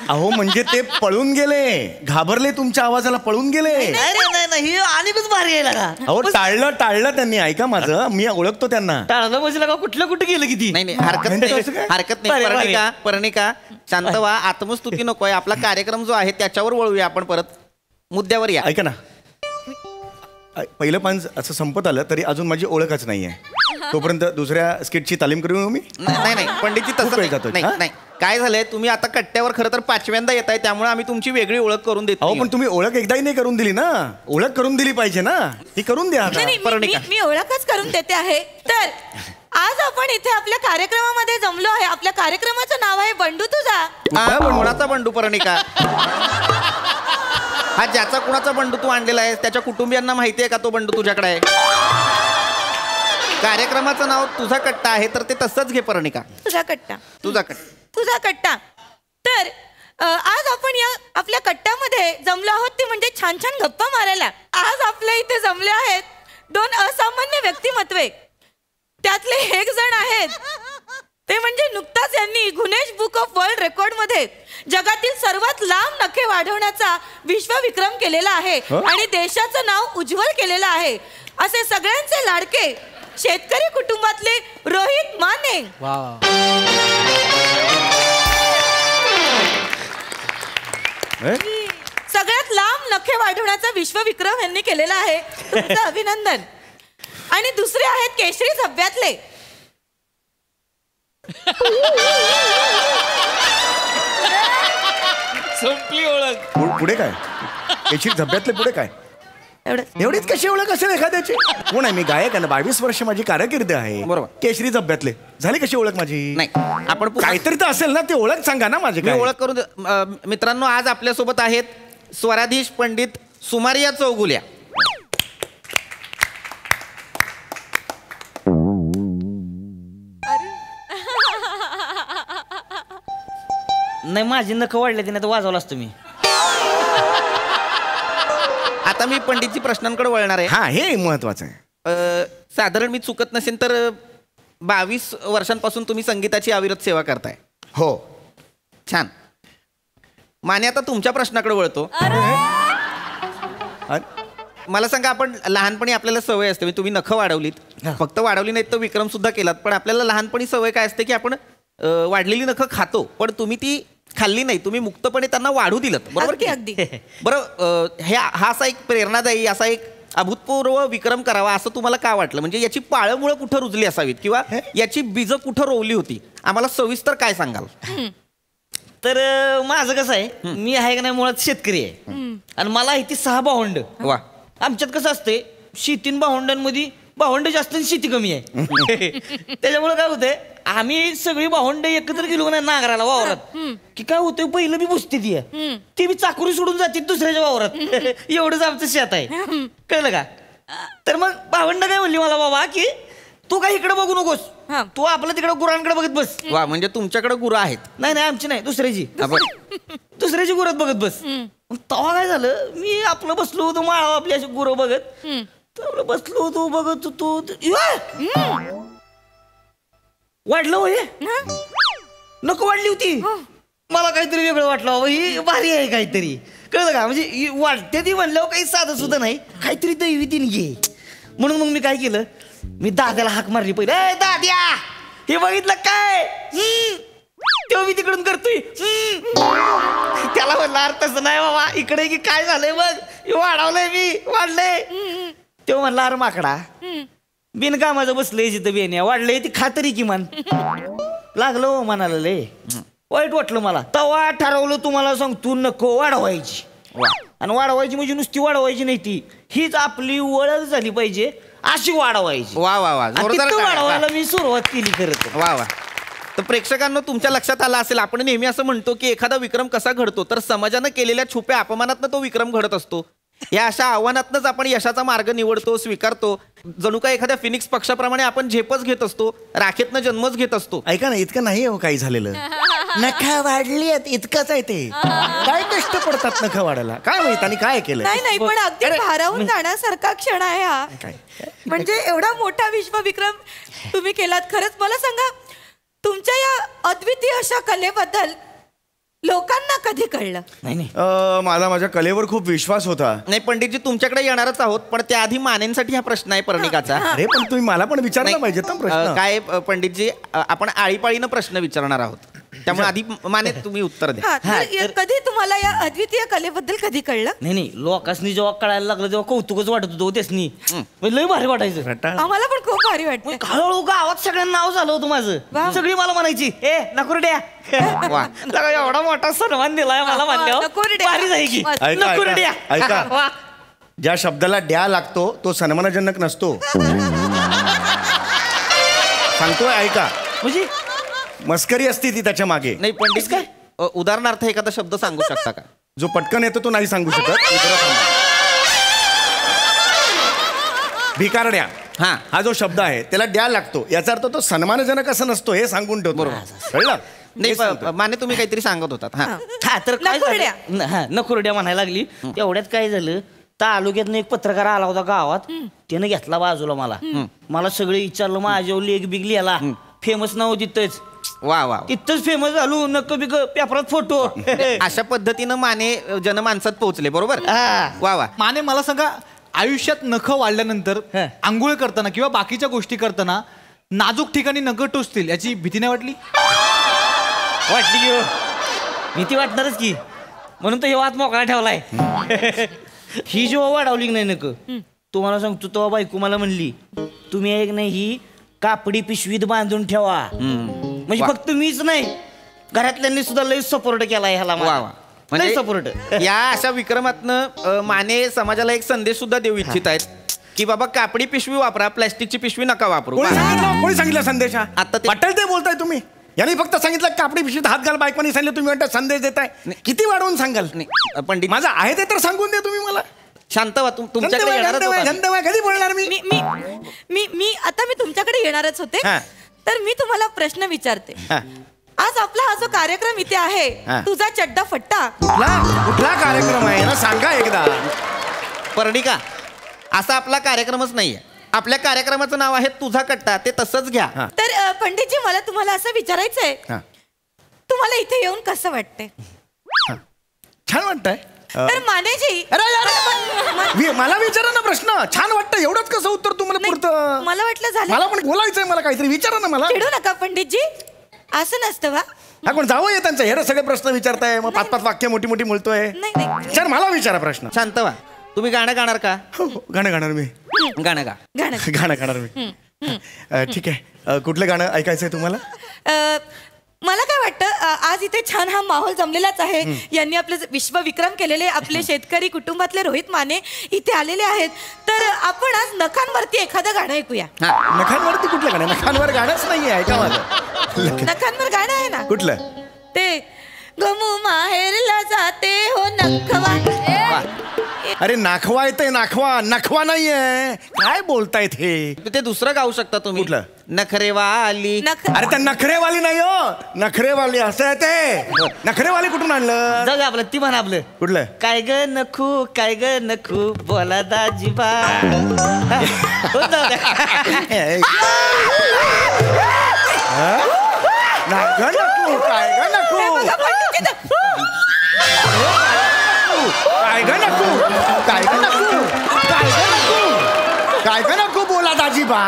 अहो म्हणजे ते पळून गेले, घाबरले तुमच्या आवाजाला, पळून गेले. नाही अनेकच भारी आहे लागा. अहो टाळलं त्यांनी. ऐका माझं, मी ओळखतो त्यांना. टाळलं म्हणजे लागा कुठलं गेलं किती. नाही हरकत नाही, हरकत नाही. पर्णिका शांत व्हा, आत्मस्तुती नकोय. आपला कार्यक्रम जो आहे त्याच्यावर वळूया आपण, परत मुद्द्यावर या. ऐका ना, पहिलं पान असं संपत आलं तरी अजून माझी ओळखच नाहीये. तोपर्यंत दुसऱ्या स्किटची तालीम करू मी. नाही पंडितजी तसं नाही. काय झालंय, तुम्ही आता कट्ट्यावर खरं तर 5व्यांदा येत आहे, त्यामुळे आम्ही तुमची वेगळी ओळख करून देतो. अहो पण तुम्ही ओळख एकदाही नाही करून दिली ना. ओळख करून दिली पाहिजे ना, ती करून द्या आता. मी ओळखच करून देते आहे. तर आज आपण इथे आपल्या कार्यक्रमामध्ये जमलो आहे. आपल्या कार्यक्रमाचं नाव आहे बंडू तुझा. कोणाचा बंडू पर्णिका? हा ज्याचा कुणाचा बंडू तू आणलेला आहे त्याच्या कुटुंबियांना माहिती आहे का तो बंडू तुझ्याकडे आहे? कार्यक्रमाचं नाव तुझा कट्टा आहे तर ते तसंच घे पर्णिका. तुझा कट्टा. तर आज आपण या आपल्या कट्ट्यामध्ये जमलो आहोत ते म्हणजे छान छान गप्पा मारायला. आज आपल्या इथे जमले आहेत 2 असामान्य व्यक्तिमत्वे. त्यातले एक जण आहेत ते म्हणजे नुकताच यांनी Guinness book of world record मध्ये जगातील सर्वात लांब नखे वाढवण्याचा विश्वविक्रम केलेला आहे आणि देशाचं नाव उज्ज्वल केलेलं आहे. असे सगळ्यांचे लाडके शेतकरी कुटुंबातले रोहित माने. सगळ्यात लांब नखे वाढवण्याचा विश्वविक्रम यांनी केलेला आहे. तुमचं अभिनंदन. आणि दुसरे आहेत केशरी झब्ब्यातले. संपली ओळख. पुढे काय? केशरी झब्ब्यातले पुढे काय? एवढीच कशी ओळख असेल एखाद्याची? कोण आहे? मी गायक आहे ना, 22 वर्ष माझी कारकीर्द आहे. बरोबर. केशरी झब्ब्यातले झाली कशी ओळख माझी? नाही, आपण काहीतरी तर असेल ना, ती ओळख सांगा ना माझी. ओळख करून मित्रांनो, आज आपल्यासोबत आहेत स्वराधीश पंडित सुमारिया चौगुल्या. नाही माझी नख वाढले ते नाही तर वाजवलं असतं मी. आता मी पंडितजी प्रश्नांकडे वळणार आहे. हा, हे महत्वाचं आहे. साधारण मी चुकत नसेल तर 22 वर्षांपासून तुम्ही संगीताची अविरत सेवा करताय. हो. छान. माने, आता तुमच्या प्रश्नाकडे वळतो. मला सांगा, आपण लहानपणी आपल्याला सवय असते, तुम्ही नखं वाढवलीत, फक्त वाढवली नाहीत तर विक्रम सुद्धा केलात, पण आपल्याला लहानपणी सवय काय असते की आपण वाढलेली नखं खातो, पण तुम्ही ती खाल्ली नाही, तुम्ही मुक्तपणे त्यांना वाढू दिलं. बरोबर की? अगदी. बरं, हा असा एक प्रेरणादायी, असा एक अभूतपूर्व विक्रम करावा असं तुम्हाला का वाटलं? म्हणजे याची पाळंमुळं कुठं रुजली असावीत किंवा याची बीजं कुठं रोवली होती? आम्हाला सविस्तर काय सांगाल? तर माझं कसं आहे, मी आहे का नाही मुळात शेतकरी आहे आणि मला इथे 6 भावंड. वा. आमच्यात कसं असते, शेतीन भावंडांमध्ये भावंड जास्त आणि शेती कमी आहे. त्याच्यामुळे काय होतंय, आम्ही सगळी भावंड एकत्र गेलो ना नांगराला वावरात की काय होतंय, पहिलं बी बुसते ती बी चाकरी सोडून जाते दुसऱ्याच्या वावरात. एवढंच आमचं शेत आहे, कळलं का? तर मग भावंड काय म्हणली मला, बाबा की तू काय इकडे बघू नकोस, तू आपलं तिकडे गुरांकडे बघत बस. वा, म्हणजे तुमच्याकडे गुरं आहेत? नाही आमची नाही, दुसऱ्याची गुरात बघत बस. तेव्हा काय झालं, मी आपलं बसलो होतो माळा आपली अशी गुरं बघत, आपलं बसलो होतो बघत होतो, वाढलं होय, नको वाढली होती. मला काहीतरी वेगळं वाटलं, बाबा ही भारी आहे काहीतरी, कळलं का? म्हणजे वाढते ती म्हणल्यावर काही साधं सुद्धा नाही, काहीतरी दैवितीन घे. म्हणून मग मी काय केलं, मी दाद्याला हाक मारली पहिले, ए दाद्या, हे बघितलं काय? तेव्हा मी तिकडून करतोय. त्याला म्हणलं, अरे तसं नाही बाबा, इकडे की काय झालंय बघ, वाढवलंय मी, वाढलंय. तेव्हा म्हणला, अरे माकडा, बिनकामाचं बसलंय जिथं बेण्या, वाढलंय ती खातरी किमान. लागलं म्हणाला, लय वाईट वाटलं मला. तेव्हा ठरवलं तुम्हाला सांगतो, नको वाढवायची. आणि वाढवायची म्हणजे नुसती वाढवायची नाही, ती हीच आपली ओळख झाली पाहिजे अशी वाढवायची. वा वा वा, वाढवायला मी सुरुवात केली खरं. वा वा. तर प्रेक्षकांना तुमच्या लक्षात आलं असेल, आपण नेहमी असं म्हणतो की एखादा विक्रम कसा घडतो, तर समाजानं केलेल्या छुप्या अपमानातनं तो विक्रम घडत असतो. या अशा आव्हानातनच आपण यशाचा मार्ग निवडतो, स्वीकारतो. जणू काय एखाद्या फिनिक्स पक्षाप्रमाणे आपण झेपच घेत असतो, राखेतनं जन्मच घेत असतो. ऐका ना, इतकं नाही हो काही झालेलं. नखा वाढली आहेत इतकंच आहे ते. काय कष्ट पडतात नखा वाढायला, काय माहित आणि काय केलं. नाही पण अगदी भारावून जाण्यासारखा क्षण आहे हा. म्हणजे एवढा मोठा विश्वविक्रम तुम्ही केलात. खरंच मला सांगा, तुमच्या या अद्वितीय अशा कलेबद्दल लोकांना कधी कळलं? नाही मला माझ्या कलेवर खूप विश्वास होता. नाही पंडितजी, तुमच्याकडे येणारच आहोत, पण त्याआधी मानेंसाठी हा प्रश्न आहे पर्णिकाचा. अरे पण तुम्ही मला पण विचारला पाहिजे ना प्रश्न. काय पंडितजी, आपण आळीपाळीनं प्रश्न विचारणार आहोत, त्यामुळे आधी माने तुम्ही उत्तर द्या. कधी तुम्हाला या अद्वितीय कलेबद्दल कधी कळलं? नाही लोकांनी जेव्हा कळायला लागलं तेव्हा कौतुकच वाटत होतं त्यासनी. लय भारी वाटायचं. आम्हाला पण खूप भारी वाटतं. हळूहळू गावात सगळ्यांना नाव झालं होतं माझं. सगळी मला म्हणायची, ए नकुरड्या. एवढा मोठा सन्मान दिलाय मला म्हणल्यावर भारी जाई की नकुरड्या. ऐका, ज्या शब्दाला द्या लागतो तो सन्मानजनक नसतो. सांगतोय ऐका, म्हणजे मस्करी असती ती त्याच्या मागे. नाही पंडित, काय उदाहरणार्थ एखादा शब्द सांगू शकता का? जो पटकन येतो तो नाही सांगू शकत. भिकारड्या हा जो शब्द आहे त्याला द्या लागतो, याचा अर्थ तो सन्मानजनक असं नसतो, हे सांगून ठेवतो. कळलं? नाही माने, तुम्ही काहीतरी सांगत होतात. हा तर काय नकुरड्या म्हणायला लागली. एवढ्यात काय झालं, तालुक्यात एक पत्रकार आला होता गावात. त्यानं घेतला बाजूला मला सगळे विचारलं, माझ्यावर लेख बिग लिहायला. फेमस नाव तिथंच. वा वा, तिथंच फेमस झालो. नक्क बिक पेपरात फोटो. अशा पद्धतीनं माने जनमानसात पोहोचले. बरोबर. वा वा. माने, मला सांगा, आयुष्यात नख वाढल्यानंतर आंघोळ करताना किंवा बाकीच्या गोष्टी करताना नाजूक ठिकाणी नख टोचतील याची भीती नाही वाटली? वाटली की भीती वाटणारच की, म्हणून तर हे वाद मोकळा ठेवलाय. ही जेव्हा वाढवली नाही नक, तुम्हाला सांगतो तेव्हा बायको मला म्हणली, तुम्ही एक नाही ही कापडी पिशवीत बांधून ठेवा. म्हणजे फक्त मीच नाही, घरातल्यांनी सुद्धा लई सपोर्ट केलाय ह्याला. म्हणजे सपोर्ट. या अशा विक्रमातनं माने समाजाला एक संदेश सुद्धा देऊ इच्छित आहेत की बाबा कापडी पिशवी वापरा, प्लॅस्टिकची पिशवी नका वापरू. कोणी सांगितलं संदेश? आता वाटेल ते बोलताय तुम्ही. यांनी फक्त सांगितलं कापडी पिशवीत हात घाल, बायकोनी सांगितलं, तुम्ही म्हणता संदेश देताय. किती वाढवून सांगाल? पंडित, माझं आहे ते तर सांगून द्या तुम्ही मला. शांत व्हा. तुमच्याकडे कधी बोलणार मी? मी आता तुमच्याकडे येणारच होते. तर मी तुम्हाला प्रश्न विचारते. आज आपला हा जो कार्यक्रम इथे आहे, तुझा चड्डा फट्टा, कुठला कार्यक्रम आहे ना सांगा एकदा. पर्णिका, असा आपला कार्यक्रमच नाहीये. आपल्या कार्यक्रमाचं नाव आहे तुझा कट्टा, ते तसंच घ्या. तर पंडितजी, मला तुम्हाला असं विचारायचंय, तुम्हाला इथे येऊन कसं वाटतंय? छान वाटतंय. तर मानेजी, मला विचारा ना प्रश्न. छान वाटतं एवढंच कसं उत्तर तुम्हाला पुरतं? मला वाटलं झालं. मला पण बोलायचंय, मला काहीतरी विचारा ना. मला चिडू नका पंडितजी, असं नसतं वा. हा कोण जावं आहे त्यांचं, हे सगळे प्रश्न विचारताय, मग 5-5 वाक्य मोठी मोठी बोलतोय. नाही, मला विचारा प्रश्न. शांत व्हा. तुम्ही गाणं गाणार का? गाणं गाणार मी. गाणं गा. गाणं गाणार मी. ठीक आहे. कुठलं गाणं ऐकायचंय तुम्हाला? मला काय वाटतं, आज इथे छान हा माहोल जमलेलाच आहे. यांनी आपले विश्वविक्रम केलेले आपले शेतकरी कुटुंबातले रोहित माने इथे आलेले आहेत. तर आपण आज नखांवरती एखादं गाणं ऐकूया. नखांवरती कुठलं गाणं? नखांवर गाणंच नाहीये, ऐका माझं. नखांवर गाणं आहे ना कुठलं? ते गमू माहेरला जाते हो नखवा. अरे नाखवा येते, नाखवा. नखवा नाहीये. काय बोलतायत हे? ते दुसरं गाऊ शकता तुम्ही. कुठलं? नखरेवाली. अरे त्या नखरेवाली नाही हो, नखरेवाली असं आहे ते. नखरेवाली कुठून आणलं? जाऊ आपलं, ती म्हणा आपलं. कुठलं? काय ग नखू, काय ग नखू, बोला दाजीबा. काय ग नखू, काय ग नखू, काय ग नखू, काय ग नखू, काय ग नखू, काय ग नखू, बोला दाजीबा.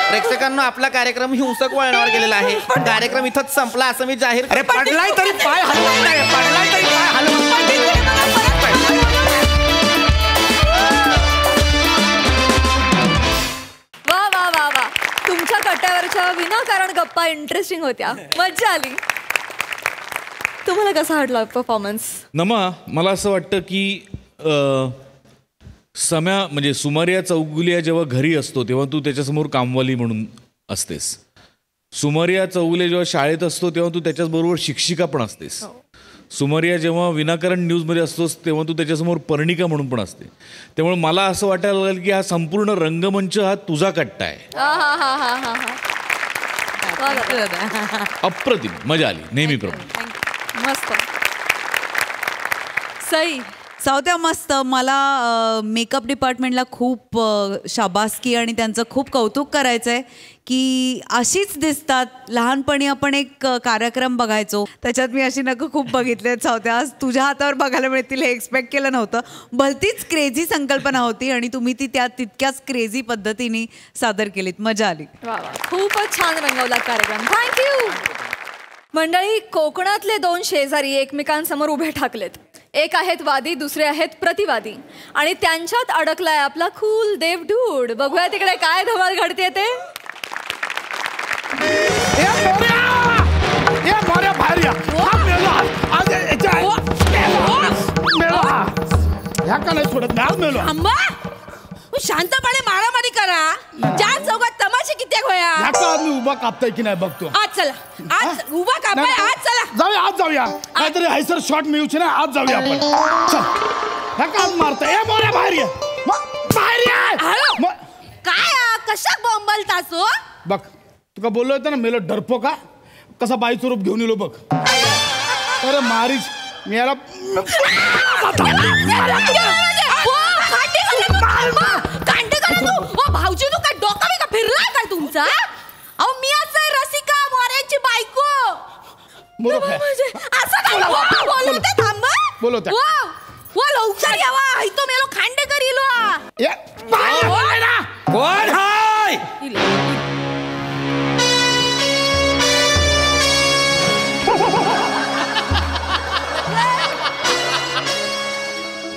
प्रेक्षकांना आपला कार्यक्रम हिंसक वळणावर गेलेला आहे. कार्यक्रम इथंच संपला असं मी जाहीर. अरे पडलाय तरी पाय हलवत नाही, पडलाय तरी पाय हलवत नाही. वा वा वा वा, तुमच्या कट्ट्यावरच्या विनाकारण गप्पा इंटरेस्टिंग होत्या, मज्जा आली. तुम्हाला कसा वाटला परफॉर्मन्स? नमा, मला असं वाटतं की सम्या म्हणजे सुमारिया चौगुलिया जेव्हा घरी असतो तेव्हा तू त्याच्यासमोर कामवाली म्हणून असतेस. सुमारिया चौगुले जेव्हा शाळेत असतो तेव्हा तू त्याच्याबरोबर शिक्षिका पण असतेस. सुमरिया जेव्हा विनाकारण न्यूजमध्ये असतोस तेव्हा तू त्याच्यासमोर पर्णिका म्हणून पण असते. त्यामुळे मला असं वाटायला लागलं की हा संपूर्ण रंगमंच हा तुझा कट्टा आहे. अप्रतिम, मजा आली नेहमीप्रमाणे. मस्त. सई सावत्या मस्त. मला मेकअप डिपार्टमेंटला खूप शाबासकी आणि त्यांचं खूप कौतुक करायचं आहे की अशीच दिसतात. लहानपणी आपण एक कार्यक्रम बघायचो त्याच्यात मी अशी नकं खूप बघितली आहेत सावत्या. आज तुझ्या हातावर बघायला मिळतील हे एक्सपेक्ट केलं नव्हतं. भलतीच क्रेझी संकल्पना होती आणि तुम्ही ती त्या तितक्याच क्रेझी पद्धतीने सादर केलीत. मजा आली. वा वा, खूपच छान रंगवला कार्यक्रम. थँक्यू. मंडळी, कोकणातले 2 शेजारी एकमेकांसमोर उभे ठाकलेत. एक आहेत वादी, दुसरे आहेत प्रतिवादी आणि त्यांच्यात अडकलाय आपला कूल देवडूड. बघूया तिकडे काय धमाल घडते ते. शांतपणे मारामारी करा. ज्या चौकात तमाशे किती होया. मी उभा कापताय की नाही बघतो. आज चला, आज उभा कापाय. आज चला जाऊया, आज जाऊया. काहीतरी हायसर शॉट मिळूचे ना, आज जाऊया आपण. चल, ह्या काम मारताय. ए मोऱ्या बाहेर ये, बाहेर ये. काय कशा बॉम्बलतास हो? बघ, तुका बोललो होतं ना मेलो डरपो का कसा बाईचं रूप घेऊन येलो बघ. अरे मारीच मी याला भाऊजी तू काय डोका बिका फिरलाय काय तुमचा? अहो मी असं रसिका मोऱ्यांची बायको. लवकर यावा. तो मेलो खांडेकर इलो. कोण हाय?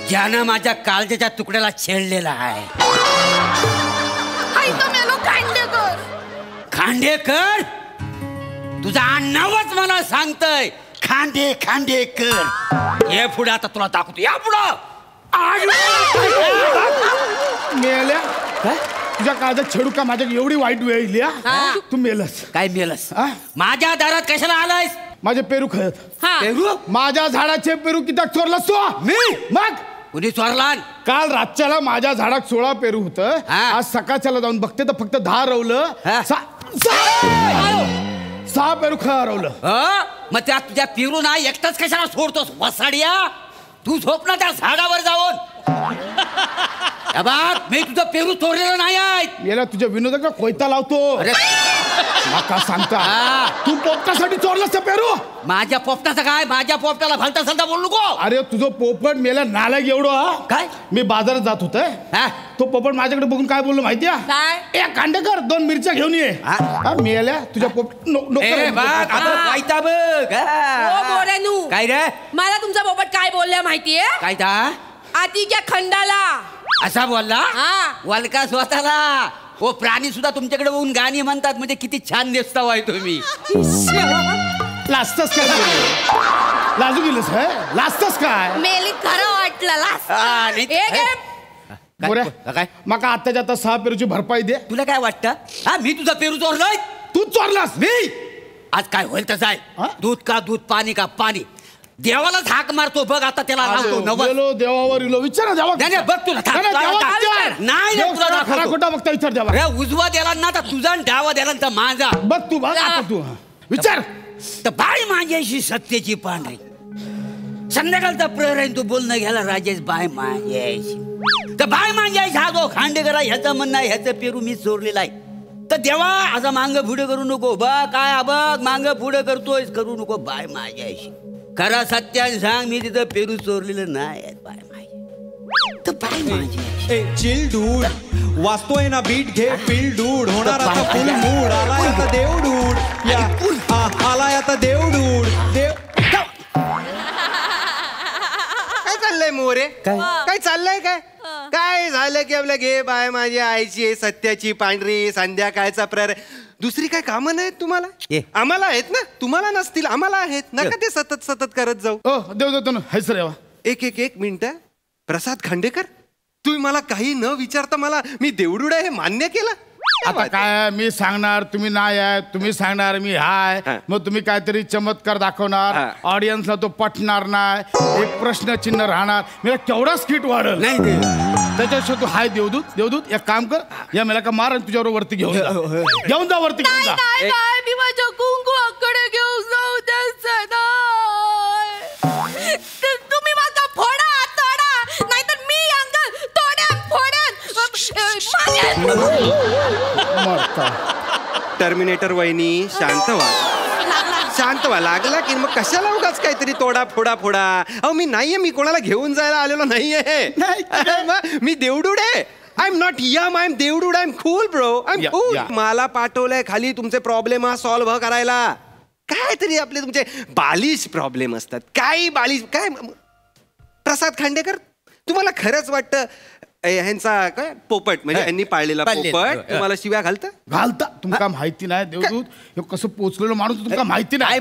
ज्यानं माझ्या काळजाच्या तुकड्याला छेडलेला आहे. खांडेकर. खांडेकर? तुझा नावच मला सांगतय. खांडेकर. ये पुढे आता तुला दाखवतो. या पुढं. मेल्या तुझ्या काळजात छेडू का? माझ्या एवढी वाईट वेळ येईल. तू मेलस. काय मेलस? माझ्या दारात कशाला आलायस? माझे पेरू खळत. पेरू? माझ्या झाडाचे पेरू किती चोरलास तू? मी? मग कुणी चोरला? काल रातच्याला माझ्या झाडात 16 पेरू होतं. आज सकाळच्याला जाऊन बघते तर फक्त 10 रवलं. 6 पेरू हरवलं. मग त्या तुझ्या पेरू ना एकटाच कशाला सोडतोस वसाडिया? तू झोप ना त्या झाडावर जाऊन. बघ, मी तुझं पेरू चोरलेलं नाही आहे. याला तुझ्या विनोदाचा कोयता लावतो. अरे का सांगता तू पोपटासाठी चोरलास ते पेरू? माझ्या पोपटाचं काय? माझ्या पोपटाला भलता सलता बोलू नको. अरे तुझं पोपट मेला नालायक एवढं. काय? मी बाजारात जात होते. तो पोपट माझ्याकडे बघून काय बोललो माहितीये? काय? ए खांडेकर 2 मिरच्या घेऊन ये. मेल्या तुझ्या पोपट काय रे? मला तुमचा पोपट काय बोलल्या माहितीये? काय ता? आतीच्या खंडाला असा बोलला? वलका स्वतःला. ओ प्राणी सुद्धा तुमच्याकडे बघून गाणी म्हणतात. म्हणजे किती छान नेसताव आहे तुम्ही. लाजतस काय? लाजू गेलस? लाजतस काय? मेली खरं वाटलं. काय मका आत्ताच्या आता 6 पेरूची भरपाई दे. तुला काय वाटतं? हा, मी तुझा पेरू चोरलोय? तू चोरलास? मी? आज काय होईल तसं आहे. दूध का दूध, पाणी का पाणी. देवालाच हाक मारतो बघ. आता त्याला गेलो देवावर इलो. विचार देवा. बघ तुला नाही खरा खोटा बघता विचार देवा. उजवा द्याला ना तर तुझा, डावा द्याला तर माझा. बघ तू बघ तू विचार. तर बाई माझ्याशी सत्तेची पांढरी. संध्याकाळचा प्रहर आहे तू बोलणं घ्यायला राजेश बाय माझ्याशी. तर बाय माझ्याशी हा जो खांडेकरा ह्याचं म्हणणं आहे ह्याचं पेरू मी चोरलेला आहे. तर देवा असं मांग पुढे करू नको. बघ काय बघ मांग पुढे करतोय. करू नको बाय माझ्याशी. खरा सत्यान सांग मी तिथं पेरू चोरलेलं नाही. बाय माझ्या तर बाय माझ्या. चिल डूड वाचतोय ना बीट घे फील डूड. होणार आता फुल मूड. आलाय आता देव डूड. आलाय आता देव डूड. देव काय चाललंय मोरे? काय चाललंय? काय झालं की आपल्या घे बाय माझ्या आईची सत्याची पांढरी संध्याकाळचा प्रहर. दुसरी काय कामं नाहीत तुम्हाला? आम्हाला आहेत ना. तुम्हाला नसतील आम्हाला आहेत. नका ते सतत सतत करत जाऊ. देव देतो ना. Hi sir. एक मिनिट. प्रसाद खांडेकर, तुम्ही मला काही न विचारता मला मी देवडूड हे मान्य केलं? आता काय मी सांगणार तुम्ही नाही आहे, तुम्ही सांगणार मी हाय, मग तुम्ही काहीतरी चमत्कार दाखवणार, ऑडियन्सला तो पटणार नाही, एक प्रश्नचिन्ह राहणार, मला केवढा स्किट वाढल नाही त्याच्याशिवाय तू हाय देवदूत एक काम कर, या मला का मार आणि तुझ्यावर वरती घेऊन जा वरती घेऊन जा. मी माझ्या कुंकुवाकडे घेऊन जाऊ द्यायचं नाही. तुम्ही माझा फोडा तोडा, नाहीतर मी अंग टर्मिनेटर वहिनी शांत व्हा लागला की मग कशाला उगाच काहीतरी तोडा फोडा. अहो मी नाहीये, मी कोणाला घेऊन जायला आलेलो नाहीये. मी देवडूड आहे. I am not Yam, I am देवडूड. I am cool bro, I am cool. मला पाठवलंय खाली तुमचे प्रॉब्लेम सॉल्व्ह करायला. काहीतरी आपले तुमचे बालिश प्रॉब्लेम असतात. काय प्रसाद खांडेकर, तुम्हाला खरंच वाटतं ह्यांचा काय पोपट म्हणजे यांनी पाळलेला पोपट तुम्हाला शिव्या घालता? तुमका माहिती नाही देवदूत कसं पोचलेलो माणूस, तुमका माहिती नाही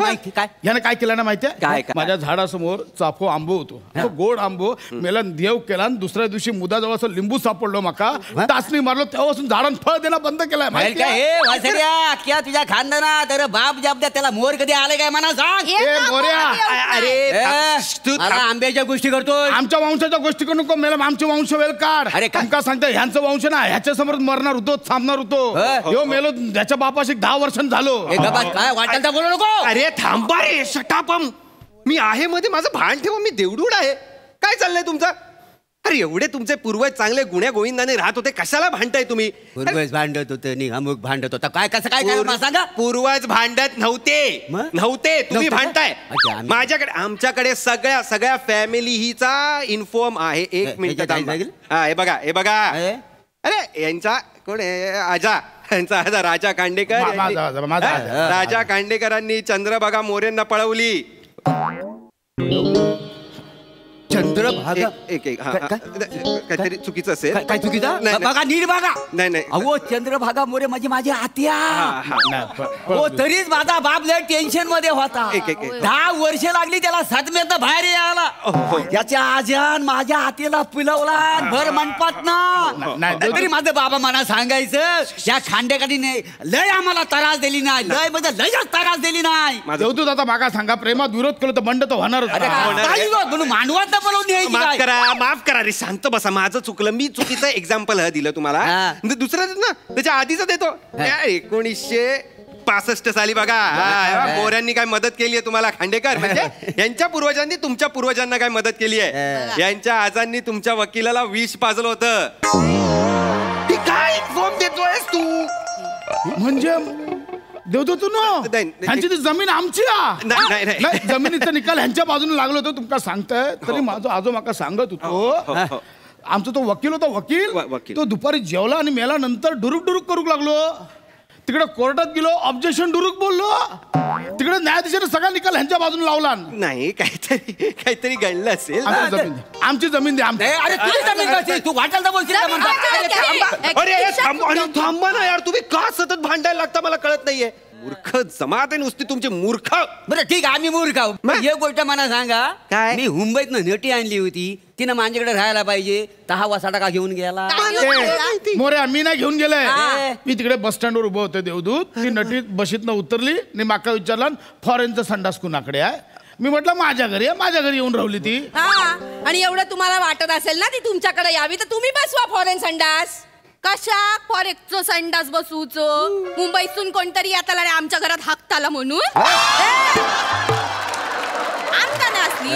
याने काय केलं ना माहितीये? माझ्या झाडासमोर चाफो आंबो होतो, गोड आंबो मेला देव केला आणि दुसऱ्या दिवशी मुदाजवळ असं लिंबू सापडलो, माका टाचणी मारलो, तेव्हापासून झाडान फळ देणं बंद केलाय. तुझ्या खानदाना तर बाप जाब द्या त्याला मोर कधी आले काय म्हणा सांग. अरे आंब्याच्या गोष्टी करतोय, आमच्या वंशाच्या गोष्टी करू नको, मेला आमचे वंश वेल काढ. अरे तुमका सांगता ह्यांचं वंश ना ह्याच्या समोर मरणार होतो, थांबणार होतो. ह्यो मेलो त्याच्या बापाशी 10 वर्षांनी झालो. काय वाटेल बोलू नको. अरे थांबा रे, शटापम. मी आहे मध्ये माझं भान ठेवा, मी देवडूड आहे. काय चाललंय तुमचं? अरे एवढे तुमचे पूर्वज चांगले गुण्या गोविंदाने राहत होते, कशाला भांडताय तुम्ही? पूर्वज भांडत होते, अमुक भांडत होता, काय कसं काय सांगा. पूर्वज भांडत नव्हते, तुम्ही भांडताय. माझ्याकडे आमच्याकडे सगळ्या फॅमिली हिचा इन्फॉर्म आहे. 1 मिनिट हे बघा. अरे यांचा कोण आहे? आजा, यांचा आजा राजा खांडेकर. राजा खांडेकरांनी चंद्रभागा मोरेंना पळवली. चंद्रभागा काहीतरी चुकीचं असेल. काय चुकीचं? बघा नीट बघा. नाही अहो चंद्रभागा मोरे माझी आत्या. हो तरीच माझा बाप लय टेन्शन मध्ये होता. 10 वर्ष लागली त्याला सदम्यात बाहेर यायला. त्याच्या आजान माझ्या हातीला पिलवला भर मंडपात ना. तरी माझं बाबा मला सांगायचं या खांडेकरांनी लय आम्हाला त्रास दिली नाही, लय म्हणजे लयच त्रास दिली नाही. देवदूत आता मागा सांगा, प्रेमात विरोध केला तर बंड तर होणारच. मानवात माफ करा रे, शांत बसा. माझं चुकलं, मी चुकीचं एक्झाम्पल दिलं तुम्हाला. दुसरं ना त्याच्या आधीच देतो. 1965 साली बघा मोऱ्यांनी काय मदत केली आहे तुम्हाला खांडेकर? म्हणजे यांच्या पूर्वजांनी तुमच्या पूर्वजांना काय मदत केली आहे? यांच्या आजांनी तुमच्या वकिलाला विष पाजलं होतं. काय इन्फॉर्म देतोयस तू? म्हणजे देवदूत ह्यांची ती जमीन आमची नाही, जमिनीचा निकाल ह्यांच्या बाजूने लागलो होतो तुमका सांगताय. तरी माझा आजो माका सांगत होतो, आमचा तो वकील होता, वकील तो दुपारी जेवला आणि मेला नंतर डुरुक करू लागलो. तिकडे कोर्टात गेलो, ऑब्जेक्शन डुरुक बोललो. तिकडे न्यायाधीशाने सगळा निकाल ह्यांच्या बाजूने लावला. नाही काहीतरी घडलं असेल. आमची जमीन द्या. तू वाटेल थांबा ना यार, तुम्ही का सतत भांडायला लागता मला कळत नाहीये. मूर्ख जमात आहे नुसती तुमची, मूर्ख. बरं ठीक आहे, आम्ही मूर्ख आहोत. हे गोष्ट मला सांगा, काय मी मुंबईतनं नटी आणली होती, तिनं माझ्याकडे राहायला पाहिजे, 10 वाजता का घेऊन गेला? मोरे मी नाही घेऊन गेलाय. मी तिकडे बस स्टँडवर उभं होतं देवदूत. ती नटी बशीतनं उतरली आणि माका विचारला फॉरेनचा संडास कुणाकडे आहे. मी म्हटलं माझ्या घरी येऊन राहिली ती. आणि एवढं तुम्हाला वाटत असेल ना ती तुमच्याकडे यावी, तर तुम्ही बसवा फॉरेन संडास. कशा फॉरेनचं संडास बसूच? मुंबईतून कोणतरी येताला रे आमच्या घरात हाकताला म्हणून? आमचा ना असली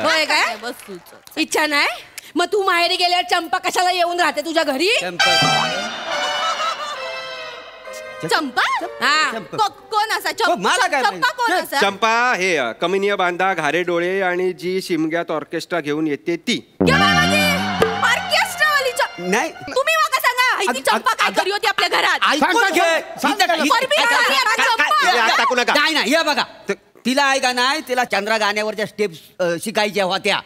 होय काय बसूच इच्छा नाही? मग तू माहेरी गेल्यावर चंपा कशाला येऊन राहते तुझ्या घरी? चंपा? कोण असा चंपा? कोण असा? चंपा हे कमिनिया बांधा, घारे डोळे आणि जी शिमग्यात ऑर्केस्ट्रा घेऊन येते ती. नाही तुम्ही मला सांगा, ही चंपा काय करी होती आपल्या घरात? नाही हे बघा, तिला ऐका नाही, तिला चंद्रा गाण्यावरच्या स्टेप शिकायच्या होत्या.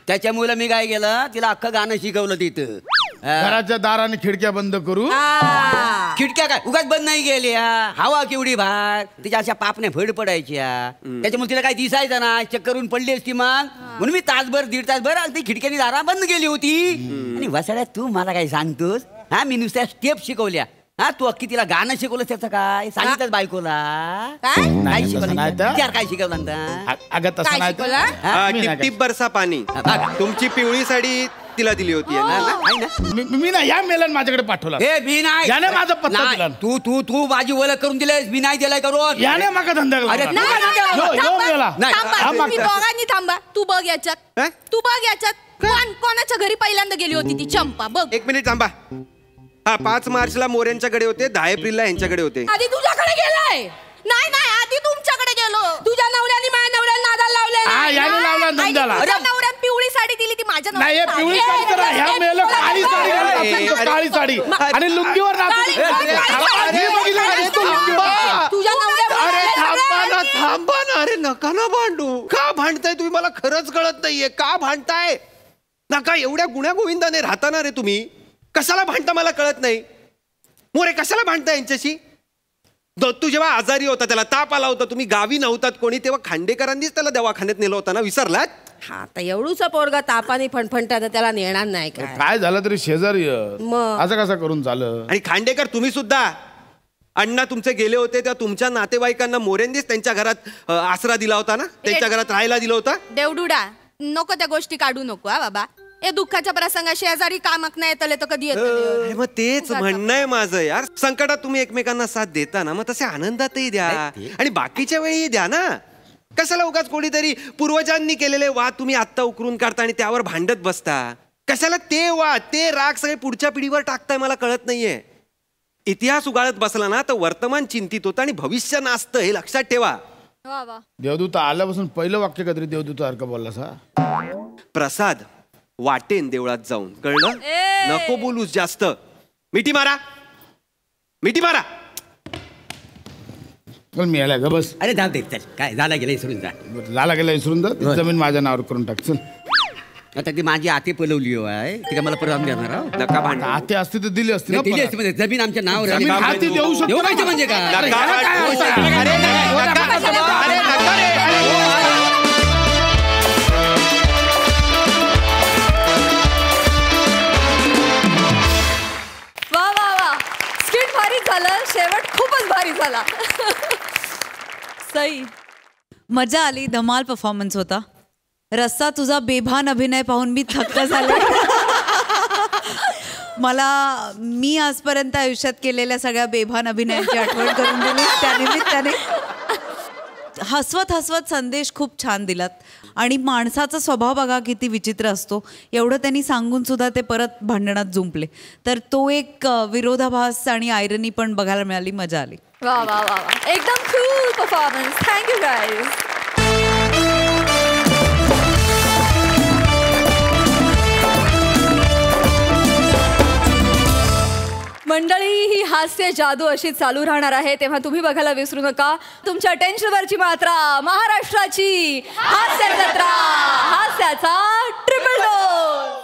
त्याच्यामुळे मी काय केलं, तिला अख्खं गाणं शिकवलं तिथं. घराच्या दाराने खिडक्या बंद करू. खिडक्या काय उगाच बंद नाही गेल्या, हवा केवढी भार, तिच्या अशा पापण्या भड पडायच्या. त्याच्यामुळे तिला काय दिसायचं ना, चेक करून पडली असती. मग म्हणून मी तासभर 1.5 तासभर ती खिडक्यानी दारा बंद गेली होती. आणि वसाड्यात तू मला काय सांगतोस? मी नुसत्या स्टेप शिकवल्या. हा तू अख्खी तिला गाणं शिकवलं त्याचं काय सांगितलं बायकोला काय काय शिकवलं नाही तर. विचार काय शिकवलं नंतर अगं तसं काय नाही तर. शिकवलं? मी टिप नाही टिप बरसा पाणी तुमची पिवळी साडी तिला दिली होती है ना? मी ना या मेलन माझ्याकडे पाठवला ए मी नाही याने माझा पत्ता दिला तू तू तू माझी ओळख करून दिलेस मी नाही दिलाय करून याने माका धंदा अरे, केला. नाही, यो, यो मेला. नाही. हा थांबा तुम्ही मागचा. दोघांनी थांबा. तू बघ याच्यात तू बघ याच्यात कोणाच्या घरी पहिल्यांदा गेली होती ती चंपा बघ. 1 मिनिट थांबा. हा 5 मार्चला मोऱ्यांच्याकडे होते, 10 एप्रिलला यांच्याकडे होते. आधी तुझ्याकडे गेलाय. नाही नाही आधी तुमच्याकडे गेलो. तुझ्या नवऱ्याने माझ्या नवऱ्याला नादाला हा, याने लावला धंद्याला. तुझ्या नवऱ्याने पिवळी साडी दिली ती माझ्या नाही हे पिवळी साडी तर ह्या मेलं काळी साडी घालत असतो, काळी साडी आणि लुंगीवर काळी साडी. तुझ्या अरे थांबा ना नवऱ्या थांबा ना, अरे नका ना भांडू. का भांडताय तुम्ही? मला खरंच कळत नाहीये का भांडताय. नका एवढ्या गुण्या गोविंदाने राहता ना रे तुम्ही. कशाला भांडता मला कळत नाही. मोरे कशाला भांडताय यांच्याशी? दत्तू जेव्हा आजारी होता त्याला ताप आला होता तुम्ही गावी नव्हतात कोणी तेव्हा खांडेकरांनीच त्याला दवाखान्यात नेलं होता ना विसरलात? हा आता एवढूसा पोरगा तापाने फणफणता त्याला नेणार नाही काय. काय झालं तरी शेजारी मग. असं कसं करून झालं. आणि खांडेकर तुम्ही सुद्धा अण्णा तुमचे गेले होते तेव्हा तुमच्या नातेवाईकांना मोरेंनीच त्यांच्या घरात आसरा दिला होता ना, त्यांच्या घरात राहायला दिलं होतं. देवडुडा नको त्या गोष्टी काढू नको हा बाबा. हे दुःखाच्या प्रसंगा शेजारी कामाक नाही येतले तर कधी येत. मग तेच म्हणणं आहे माझं यार. संकटात तुम्ही एकमेकांना साथ देता ना, मग तसे आनंदातही द्या आणि बाकीच्या वेळी द्या ना. कशाला उगाच कोणीतरी पूर्वजांनी केलेले वाद तुम्ही आत्ता उकरून काढता आणि त्यावर भांडत बसता. कशाला ते वाद ते राग सगळे पुढच्या पिढीवर टाकताय मला कळत नाहीये. इतिहास उगाळत बसला ना तर वर्तमान चिंतित होतं आणि भविष्य नासतं हे लक्षात ठेवा. देवदूत आल्यापासून पहिलं वाक्य काहीतरी देवदूत सारखं बोललास हा. प्रसाद वाटेन देवळात जाऊन कळलं. नको बोलूस जास्त. मिठी मारा मिठी मारा. चल मी यायला ग बस. अरे जाऊ दे चल काय झाला गेला विसरून जा. झाला गेला विसरून जा. ती जमीन माझ्या नावावर करून टाक. चल आता ती माझी आते पलवली आहे ती काय मला परत देणार आहो? नका भांडा. आते असते तर दिली असती ना दिली परत. असती म्हणजे जमीन आमच्या नावावर आहे. जमीन हाती देऊ शकतो देऊ ना. पाहिजे म्हणजे काय? अरे ह्याला काय असं? अरे नका रे. वा वा वा स्किट भारी झालं. शेवट खूपच भारी झाला. सई मजा आली. धमाल परफॉर्मन्स होता. रस्सा तुझा बेभान अभिनय पाहून मी थक्क झाले. मी आजपर्यंत आयुष्यात केलेल्या सगळ्या बेभान अभिनयाची आठवण करून दिली. त्यानिमित्ताने हसवत हसवत संदेश खूप छान दिलात. आणि माणसाचा स्वभाव बघा किती विचित्र असतो. एवढं त्यांनी सांगून सुद्धा ते परत भांडणात जुंपले. तर तो एक विरोधाभास आणि आयरनी पण बघायला मिळाली. मजा आली. वा वा वा वा एकदम कूल परफॉर्मन्स. Thank you guys. मंडळी ही हास्य जादू अशी चालू राहणार आहे तेव्हा तुम्ही बघायला विसरू नका तुमच्या टेन्शनवरची मात्रा महाराष्ट्राची हास्य जत्रा हास्याचा ट्रिपल डोस.